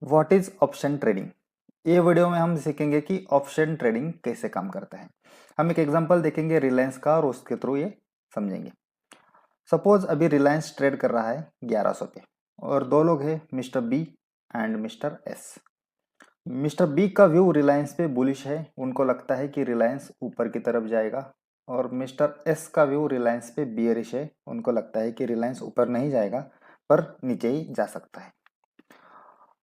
What is option trading. ये video में हम सीखेंगे कि ऑप्शन ट्रेडिंग कैसे काम करता है। हम एक एग्जांपल देखेंगे रिलायंस का और उसके थ्रू ये समझेंगे। सपोज अभी रिलायंस ट्रेड कर रहा है 1100 पे और दो लोग हैं, mister B and mister S. Mister B का व्यू रिलायंस पे बुलिश है, उनको लगता है कि रिलायंस ऊपर की तरफ जाएगा। और मिस्टर एस का व्यू रिलायंस पे बियरिश है, उनको लगता है कि रिलायंस ऊपर नहीं जाएगा पर नीचे ही जा सकता है।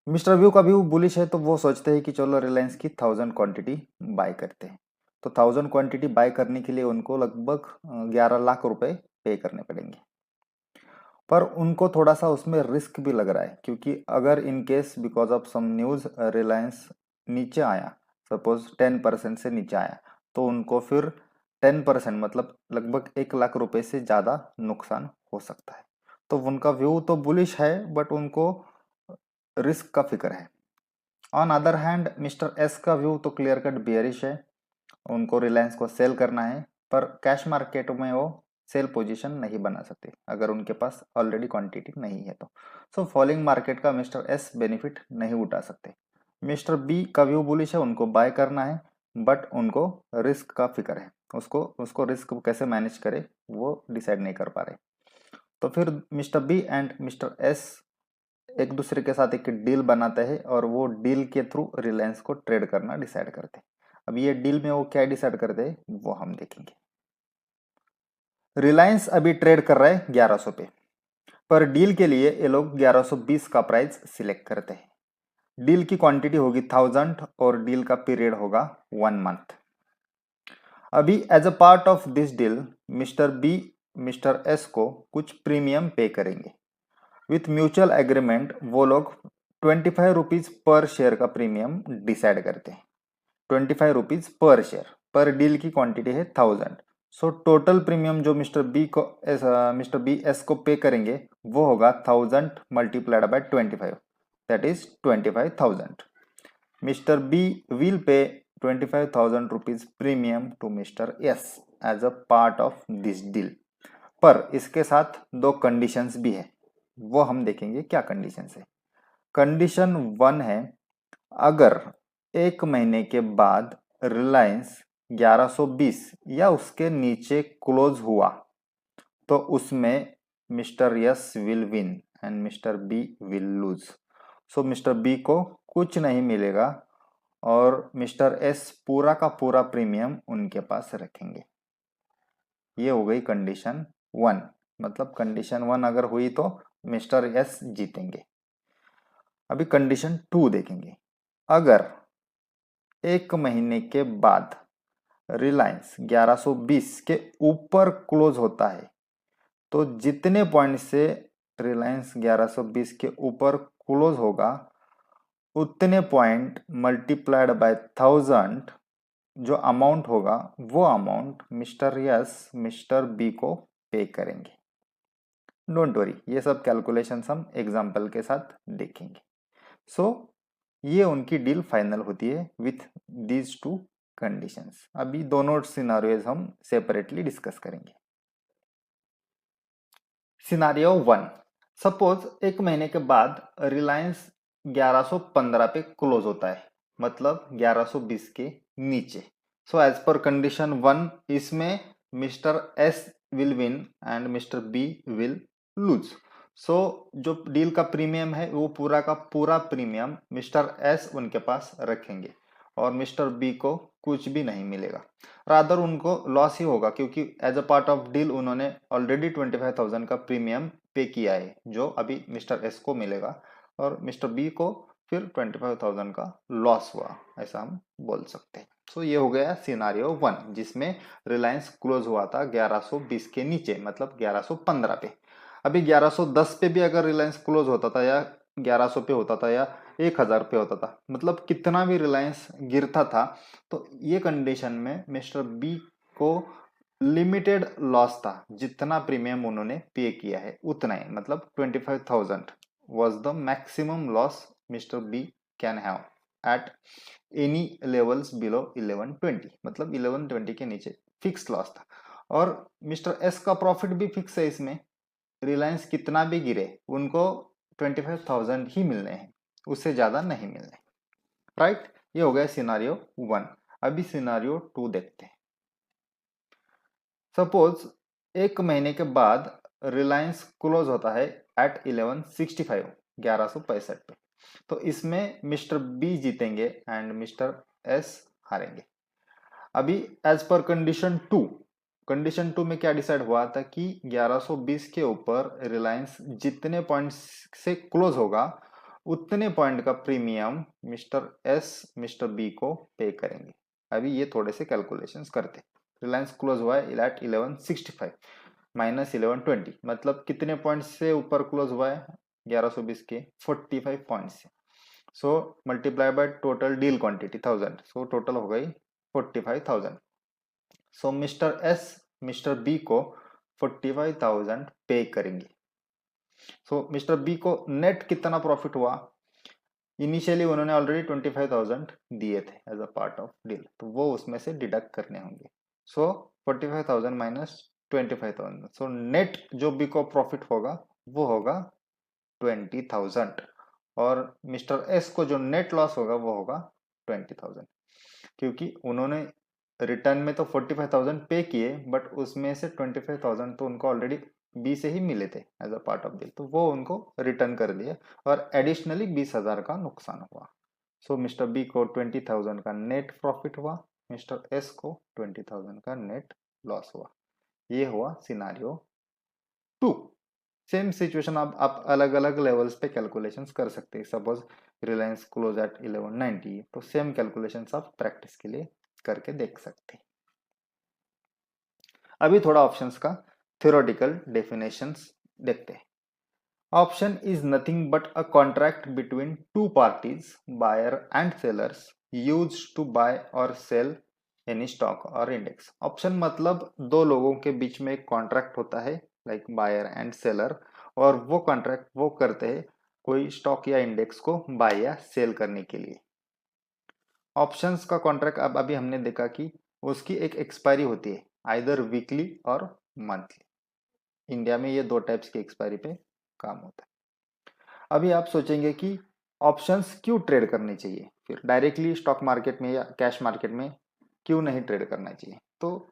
मिस्टर व्यू का व्यू बुलिश है तो वो सोचते हैं कि चलो रिलायंस की 1000 क्वांटिटी बाय करते हैं। तो 1000 क्वांटिटी बाय करने के लिए उनको लगभग 11 लाख रुपए पे करने पड़ेंगे। पर उनको थोड़ा सा उसमें रिस्क भी लग रहा है, क्योंकि अगर in case because of some news Reliance नीचे आया, सपोज 10% से नीचे आया, तो उनको फिर 10% मतलब लगभग 1 लाख रुपए से ज्यादा नुकसान हो सकता है। तो उनका व्यू तो बुलिश है बट उनको रिस्क का फिक्र है। On other hand mister S का व्यू तो क्लियर कट बियरिश है, उनको रिलायंस को सेल करना है पर कैश मार्केट में वो सेल पोजीशन नहीं बना सकते अगर उनके पास ऑलरेडी क्वांटिटी नहीं है तो। सो फॉलिंग मार्केट का मिस्टर एस बेनिफिट नहीं उठा सकते। मिस्टर बी का व्यू बुलिश है, उनको बाय करना है बट उनको रिस्क का फिक्र है, उसको उसको रिस्क कैसे मैनेज करे वो डिसाइड नहीं कर पा रहे। तो फिर mister B and mister S एक दूसरे के साथ एक डील बनाते हैं और वो डील के थ्रू रिलायंस को ट्रेड करना डिसाइड करते हैं। अब ये डील में वो क्या डिसाइड करते हैं वो हम देखेंगे। रिलायंस अभी ट्रेड कर रहा है 1100 पे, पर डील के लिए ये लोग 1120 का प्राइस सिलेक्ट करते हैं। डील की क्वांटिटी होगी 1000 और डील का पीरियड होगा 1 मंथ। अभी as a part of this deal mister B mister S को कुछ प्रीमियम पे करेंगे। विथ म्यूचुअल एग्रीमेंट वो लोग 25 रुपीज पर शेयर का प्रीमियम डिसाइड करते हैं। 25 रुपीज पर शेयर, पर डील की क्वांटिटी है 1000। सो टोटल प्रीमियम जो मिस्टर बी एस को पे करेंगे वो होगा 1000 multiplied by 25, that is 25,000। Mister B will pay 25,000 rupees premium to mister S as a part of this deal. पर इसके साथ दो कंडीशंस भी है, वो हम देखेंगे क्या कंडीशंस है। कंडीशन 1 है, अगर 1 महीने के बाद रिलायंस 1120 या उसके नीचे क्लोज हुआ तो उसमें mister S will win and mister B will lose. So mister B को कुछ नहीं मिलेगा और मिस्टर एस पूरा का पूरा प्रीमियम उनके पास रखेंगे। ये हो गई कंडीशन 1, मतलब कंडीशन 1 अगर हुई तो मिस्टर एस जीतेंगे। अभी कंडीशन 2 देखेंगे। अगर 1 महीने के बाद रिलायंस 1120 के ऊपर क्लोज होता है तो जितने पॉइंट से रिलायंस 1120 के ऊपर क्लोज होगा उतने पॉइंट मल्टीप्लाइड बाय 1000 जो अमाउंट होगा वो amount mister S mister B को पे करेंगे। डोंट वरी, ये सब कैलकुलेशंस हम एग्जांपल के साथ देखेंगे। सो ये उनकी डील फाइनल होती है विथ दीज टू कंडीशंस। अभी दोनों सिनारियोज हम सेपरेटली डिस्कस करेंगे। सिनारियो 1, सपोज 1 महीने के बाद रिलायंस 1115 पे क्लोज होता है, मतलब 1120 के नीचे। सो एज पर कंडीशन 1 इसमें mister S will win and mister B will lose. So जो डील का प्रीमियम है वो पूरा का पूरा प्रीमियम मिस्टर एस उनके पास रखेंगे और मिस्टर बी को कुछ भी नहीं मिलेगा, रादर उनको लॉस ही होगा, क्योंकि as a part of deal उन्होंने ऑलरेडी 25,000 का प्रीमियम पे किया है जो अभी मिस्टर एस को मिलेगा और मिस्टर बी को फिर 25,000 का लॉस हुआ, ऐसा हम बोल सकते हैं। सो ये हो गया सिनारियो 1 जिसमें रिलायंस क्लोज हुआ था 1120 के नीचे, मतलब 1115 पे। अभी 1110 पे भी अगर रिलायंस क्लोज होता था या 1100 पे होता था या 1000 पे होता था, मतलब कितना भी रिलायंस गिरता था, तो ये कंडीशन में मिस्टर बी को लिमिटेड लॉस था। जितना प्रीमियम उन्होंने पे किया है उतना ही, मतलब 25,000 was the maximum loss mister B can have at any levels below 1120, मतलब 1120 के नीचे फिक्स लॉस था। और मिस्टर एस का प्रॉफिट भी फिक्स है इसमें, रिलायंस कितना भी गिरे उनको 25,000 ही मिलने हैं। उससे ज्यादा नहीं मिलने, राइट। ये हो गया सिनारियो 1। अभी सिनारियो 2 देखते हैं। सपोज एक महीने के बाद रिलायंस क्लोज होता है एट 1165, 1165 पे। तो इसमें मिस्टर बी जीतेंगे एंड मिस्टर एस हारेंगे। अभी एज पर कंडीशन 2 में क्या डिसाइड हुआ था कि 1120 के ऊपर रिलायंस जितने पॉइंट से क्लोज होगा उतने पॉइंट का premium mister S mister B को पे करेंगे। अभी ये थोड़े से कैलकुलेशंस करते। रिलायंस क्लोज हुआ है एट 1165 माइनस 1120, मतलब कितने पॉइंट से ऊपर क्लोज हुआ है 1120 के 45 पॉइंट से। So multiply by total deal quantity 1000, so total हो गई 45,000। So mister S mister B को 45,000 पे करेंगे। सो मिस्टर बी को नेट कितना प्रॉफिट हुआ, इनिशियली उन्होंने ऑलरेडी 25,000 दिए थे as a part of deal, तो वो उसमें से डिडक्ट करने होंगे। सो 45,000 माइनस 25,000, सो नेट जो बी को प्रॉफिट होगा वो होगा 20,000, और मिस्टर एस को जो नेट लॉस होगा वो होगा 20,000, क्योंकि उन्होंने रिटर्न में तो 45,000 पे किए बट उसमें से 25,000 तो उनको ऑलरेडी बी से ही मिले थे as a part of deal, तो वो उनको रिटर्न कर दिए और एडिशनली 20,000 का नुकसान हुआ। सो मिस्टर बी को 20,000 का नेट प्रॉफिट हुआ, मिस्टर एस को 20,000 का नेट लॉस हुआ। ये हुआ सिनारियो 2। सेम सिचुएशन आप अलग अलग लेवल्स पे कैलकुलेशंस कर सकते हैं। सपोज रिलायंस क्लोज एट 1190, तो सेम कैलकुलेशंस आप प्रैक्टिस के लिए करके देख सकते हैं। अभी थोड़ा ऑप्शंस का थ्योरेटिकल डेफिनेशंस देखते हैं। Option is nothing but a contract between two parties, buyer and sellers, used to buy और सेल एनी स्टॉक और इंडेक्स। ऑप्शन मतलब दो लोगों के बीच में एक कॉन्ट्रैक्ट होता है, लाइक बायर एंड सेलर, और वो कॉन्ट्रैक्ट वो करते हैं कोई स्टॉक या इंडेक्स को बाय या सेल करने के लिए। ऑप्शंस का कॉन्ट्रैक्ट अब अभी हमने देखा कि उसकी एक एक्सपायरी होती है, आइदर वीकली और मंथली। इंडिया में ये दो टाइप्स की एक्सपायरी पे काम होता है। अभी आप सोचेंगे कि ऑप्शंस क्यों ट्रेड करने चाहिए, फिर डायरेक्टली स्टॉक मार्केट में या कैश मार्केट में क्यों नहीं ट्रेड करना चाहिए। तो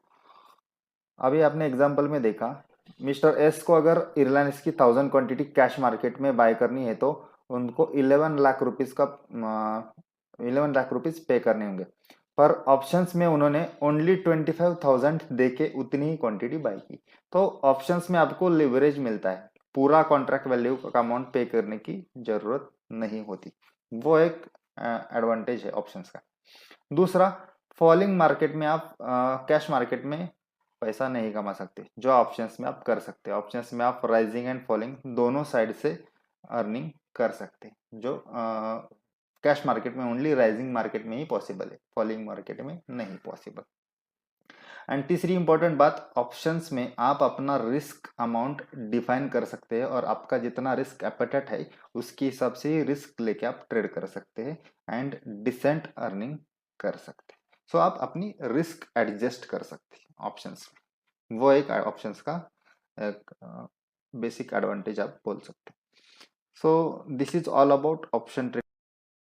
अभी आपने एग्जांपल में देखा, मिस्टर एस को अगर रिलायंस की 1000 क्वांटिटी कैश मार्केट में बाय करनी है तो उनको 11 लाख रुपीज का 11 लाख रुपीज पे करने होंगे, पर ऑप्शंस में उन्होंने ओनली 25,000 दे के उतनी ही क्वांटिटी बाय की। तो ऑप्शंस में आपको लिवरेज मिलता है, पूरा कॉन्ट्रैक्ट वैल्यू का अमाउंट पे करने की जरूरत नहीं होती। वो एक एडवांटेज है ऑप्शंस का। दूसरा, फॉलिंग मार्केट में आप कैश मार्केट में पैसा नहीं कमा सकते, जो ऑप्शंस में आप कर सकते हैं। ऑप्शंस में आप राइजिंग एंड फॉलिंग दोनों साइड से अर्निंग कर सकते हैं, जो कैश मार्केट में ओनली राइजिंग मार्केट में ही पॉसिबल है, फॉलिंग मार्केट में नहीं पॉसिबल। एंड तीसरी इंपॉर्टेंट बात, ऑप्शंस में आप अपना रिस्क अमाउंट डिफाइन कर सकते हैं और आपका जितना रिस्क एपेटाइट है उसके हिसाब से ही रिस्क लेके आप ट्रेड कर सकते हैं एंड डिसेंट अर्निंग कर सकते हैं। सो आप अपनी रिस्क एडजस्ट कर सकते हैं ऑप्शंस में। वो एक ऑप्शंस का एक बेसिक एडवांटेज आप बोल सकते हैं। So this is all about option trade.